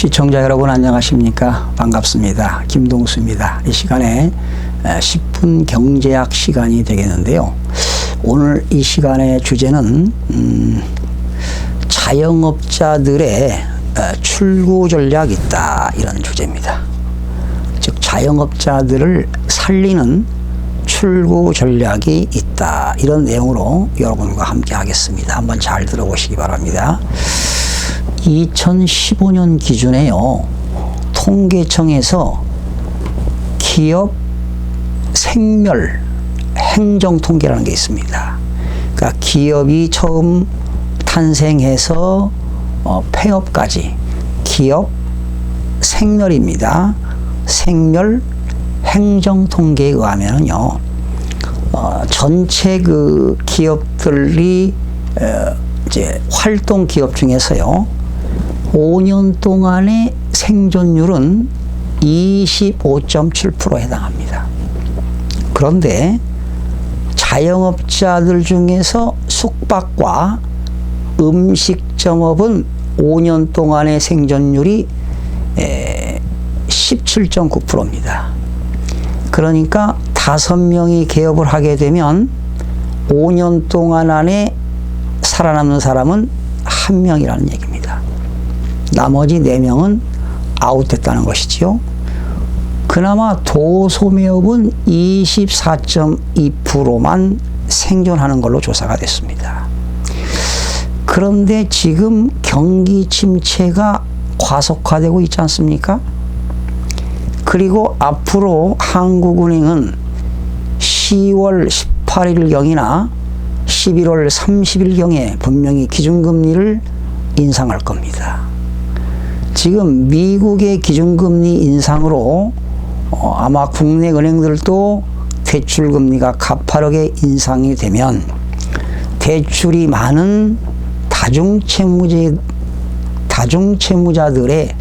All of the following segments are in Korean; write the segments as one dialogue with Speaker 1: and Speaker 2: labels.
Speaker 1: 시청자 여러분 안녕하십니까? 반갑습니다. 김동수입니다. 이 시간에 10분 경제학 시간이 되겠는데요. 오늘 이 시간의 주제는 자영업자들의 출구 전략이 있다, 이런 주제입니다. 즉 자영업자들을 살리는 출구 전략이 있다, 이런 내용으로 여러분과 함께 하겠습니다. 한번 잘 들어보시기 바랍니다. 2015년 기준에요, 통계청에서 기업 생멸 행정 통계라는 게 있습니다. 그러니까 기업이 처음 탄생해서 폐업까지 기업 생멸입니다. 생멸 행정 통계에 의하면요, 전체 그 기업들이 이제 활동 기업 중에서요, 5년 동안의 생존율은 25.7%에 해당합니다. 그런데 자영업자들 중에서 숙박과 음식점업은 5년 동안의 생존율이 17.9%입니다. 그러니까 5명이 개업을 하게 되면 5년 동안 안에 살아남는 사람은 1명이라는 얘기입니다. 나머지 4명은 아웃됐다는 것이지요. 그나마 도소매업은 24.2%만 생존하는 걸로 조사가 됐습니다. 그런데 지금 경기 침체가 과속화되고 있지 않습니까? 그리고 앞으로 한국은행은 10월 18일경이나 11월 30일경에 분명히 기준금리를 인상할 겁니다. 지금 미국의 기준금리 인상으로 아마 국내 은행들도 대출금리가 가파르게 인상이 되면 대출이 많은 다중채무자들의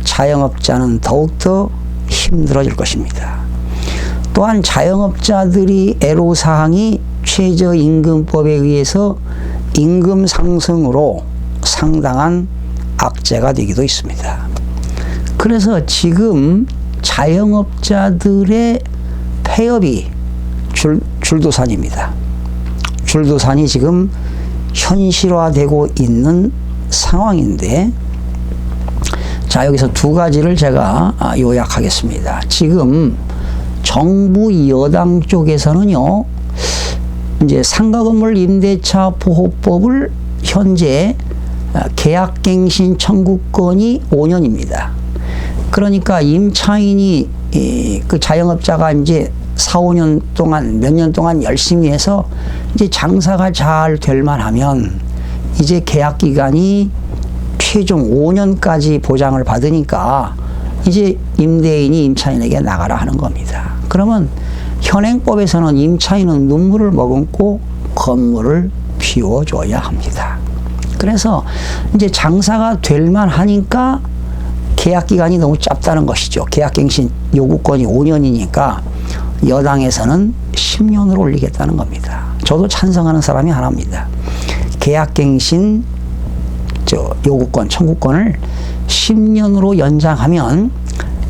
Speaker 1: 자영업자는 더욱더 힘들어질 것입니다. 또한 자영업자들이 애로사항이 최저임금법에 의해서 임금 상승으로 상당한 악재가 되기도 있습니다. 그래서 지금 자영업자들의 폐업이 줄도산입니다. 줄도산이 지금 현실화되고 있는 상황인데, 자, 여기서 두 가지를 제가 요약하겠습니다. 지금 정부 여당 쪽에서는요, 이제 상가건물 임대차 보호법을 현재 계약갱신 청구권이 5년입니다. 그러니까 임차인이 그 자영업자가 이제 4, 5년 동안, 몇 년 동안 열심히 해서 이제 장사가 잘 될 만하면 이제 계약 기간이 최종 5년까지 보장을 받으니까 이제 임대인이 임차인에게 나가라 하는 겁니다. 그러면 현행법에서는 임차인은 눈물을 머금고 건물을 비워줘야 합니다. 그래서 이제 장사가 될 만하니까 계약 기간이 너무 짧다는 것이죠. 계약갱신 요구권이 5년이니까 여당에서는 10년으로 올리겠다는 겁니다. 저도 찬성하는 사람이 하나입니다. 계약갱신 요구권, 청구권을 10년으로 연장하면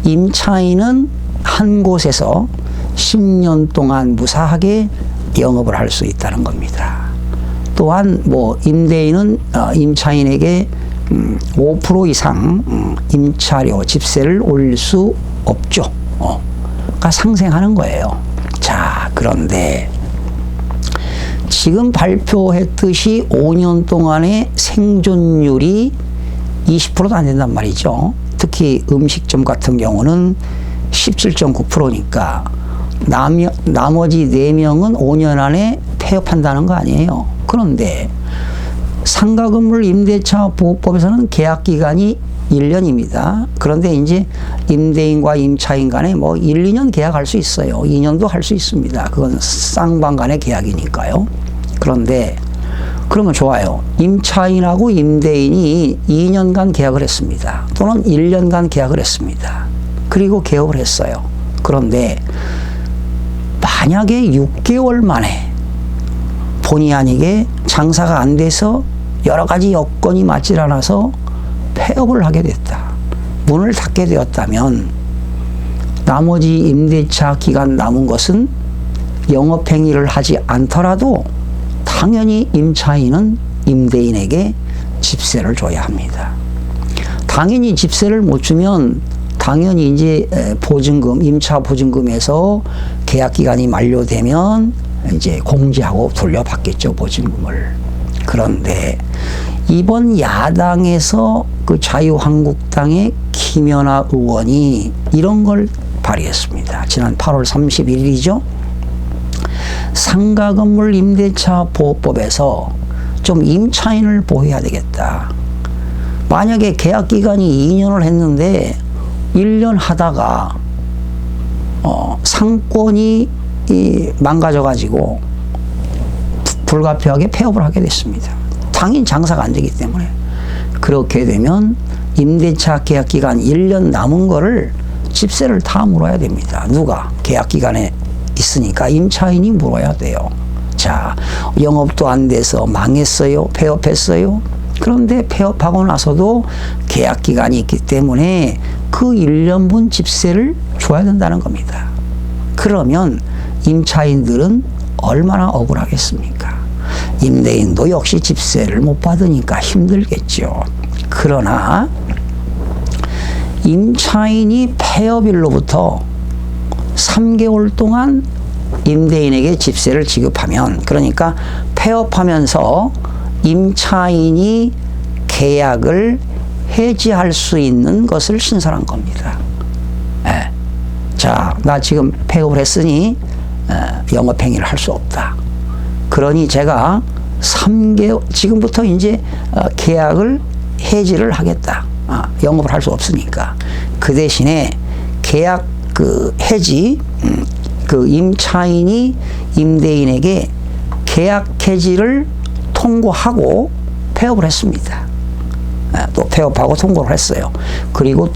Speaker 1: 임차인은 한 곳에서 10년 동안 무사하게 영업을 할 수 있다는 겁니다. 또한 뭐 임대인은 임차인에게 5% 이상 임차료, 집세를 올릴 수 없죠. 그러니까 상생하는 거예요. 자, 그런데 지금 발표했듯이 5년 동안의 생존율이 20%도 안 된단 말이죠. 특히 음식점 같은 경우는 17.9%니까 나머지 4명은 5년 안에 폐업한다는 거 아니에요. 그런데 상가건물 임대차 보호법에서는 계약 기간이 1년입니다. 그런데 이제 임대인과 임차인 간에 뭐 1, 2년 계약할 수 있어요. 2년도 할 수 있습니다. 그건 쌍방 간의 계약이니까요. 그런데 그러면 좋아요. 임차인하고 임대인이 2년간 계약을 했습니다. 또는 1년간 계약을 했습니다. 그리고 개업을 했어요. 그런데 만약에 6개월 만에 본의 아니게 장사가 안 돼서 여러 가지 여건이 맞질 않아서 폐업을 하게 됐다. 문을 닫게 되었다면 나머지 임대차 기간 남은 것은 영업행위를 하지 않더라도 당연히 임차인은 임대인에게 집세를 줘야 합니다. 당연히 집세를 못 주면 당연히 이제 보증금, 임차 보증금에서 계약 기간이 만료되면 이제 공제하고 돌려받겠죠, 보증금을. 그런데 이번 야당에서 그 자유한국당의 김연아 의원이 이런 걸 발의했습니다. 지난 8월 31일이죠. 상가건물 임대차 보호법에서 좀 임차인을 보호해야 되겠다. 만약에 계약 기간이 2년을 했는데 1년 하다가 상권이 망가져가지고 불가피하게 폐업을 하게 됐습니다. 당연히 장사가 안 되기 때문에. 그렇게 되면 임대차 계약 기간 1년 남은 거를 집세를 다 물어야 됩니다. 누가? 계약 기간에 있으니까 임차인이 물어야 돼요. 자, 영업도 안 돼서 망했어요. 폐업했어요. 그런데 폐업하고 나서도 계약 기간이 있기 때문에 그 1년분 집세를 줘야 된다는 겁니다. 그러면 임차인들은 얼마나 억울하겠습니까? 임대인도 역시 집세를 못 받으니까 힘들겠죠. 그러나 임차인이 폐업일로부터 3개월 동안 임대인에게 집세를 지급하면, 그러니까 폐업하면서 임차인이 계약을 해지할 수 있는 것을 신설한 겁니다. 예. 자, 나 지금 폐업을 했으니 영업행위를 할 수 없다. 그러니 제가 3개월, 지금부터 이제 계약을 해지를 하겠다. 영업을 할 수 없으니까. 그 대신에 계약 그 해지, 그 임차인이 임대인에게 계약 해지를 통고하고 폐업을 했습니다. 또 폐업하고 통고를 했어요. 그리고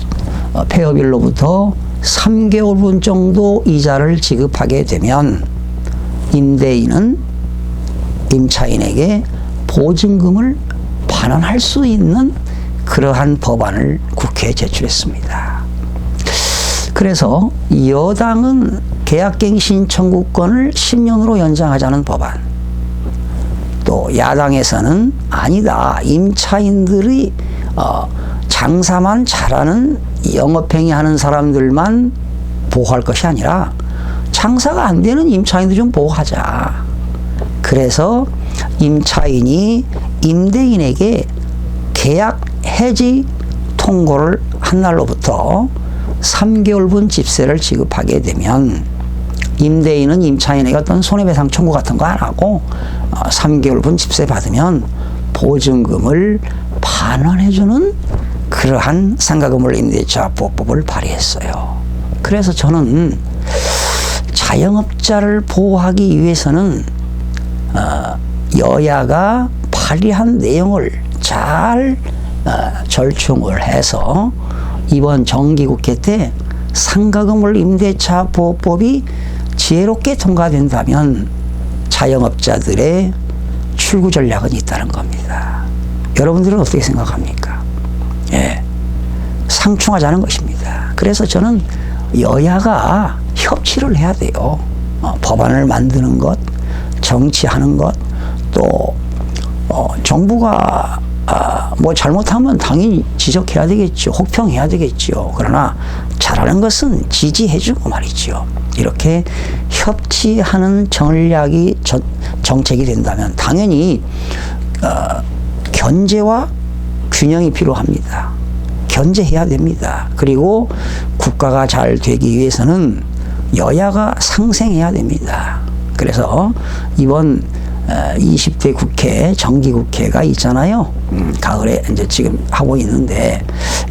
Speaker 1: 폐업일로부터 3개월분 정도 이자를 지급하게 되면 임대인은 임차인에게 보증금을 반환할 수 있는 그러한 법안을 국회에 제출했습니다. 그래서 여당은 계약갱신 청구권을 10년으로 연장하자는 법안, 또 야당에서는 아니다, 임차인들이 장사만 잘하는 영업행위 하는 사람들만 보호할 것이 아니라 장사가 안 되는 임차인도 좀 보호하자. 그래서 임차인이 임대인에게 계약 해지 통고를 한 날로부터 3개월분 집세를 지급하게 되면 임대인은 임차인에게 어떤 손해배상 청구 같은 거 안 하고 3개월분 집세 받으면 보증금을 반환해주는 그러한 상가건물 임대차 보호법을 발의했어요. 그래서 저는 자영업자를 보호하기 위해서는 여야가 발의한 내용을 잘 절충을 해서 이번 정기국회 때 상가건물 임대차 보호법이 지혜롭게 통과된다면 자영업자들의 출구 전략은 있다는 겁니다. 여러분들은 어떻게 생각합니까? 예, 상충하자는 것입니다. 그래서 저는 여야가 협치를 해야 돼요. 법안을 만드는 것, 정치하는 것, 또 정부가 뭐 잘못하면 당연히 지적해야 되겠죠. 혹평해야 되겠죠. 그러나 잘하는 것은 지지해주고 말이죠. 이렇게 협치하는 전략이 정책이 된다면 당연히 견제와 균형이 필요합니다. 견제해야 됩니다. 그리고 국가가 잘 되기 위해서는 여야가 상생해야 됩니다. 그래서 이번 20대 국회, 정기국회가 있잖아요. 가을에 이제 지금 하고 있는데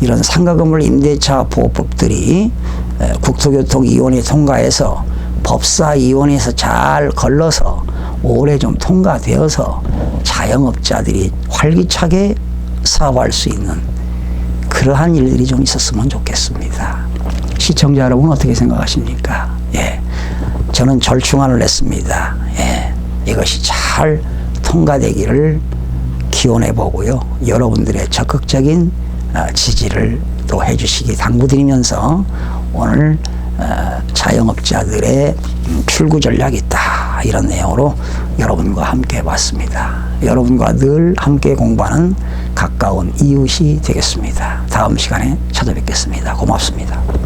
Speaker 1: 이런 상가건물 임대차 보호법들이 국토교통위원회 통과해서 법사위원회에서 잘 걸러서 올해 좀 통과되어서 자영업자들이 활기차게 사업할 수 있는 그러한 일들이 좀 있었으면 좋겠습니다. 시청자 여러분 어떻게 생각하십니까? 예, 저는 절충안을 냈습니다. 예, 이것이 잘 통과되기를 기원해 보고요. 여러분들의 적극적인 지지를 또 해주시기 당부드리면서 오늘 자영업자들의 출구 전략이 있다, 이런 내용으로 여러분과 함께 봤습니다. 여러분과 늘 함께 공부하는 가까운 이웃이 되겠습니다. 다음 시간에 찾아뵙겠습니다. 고맙습니다.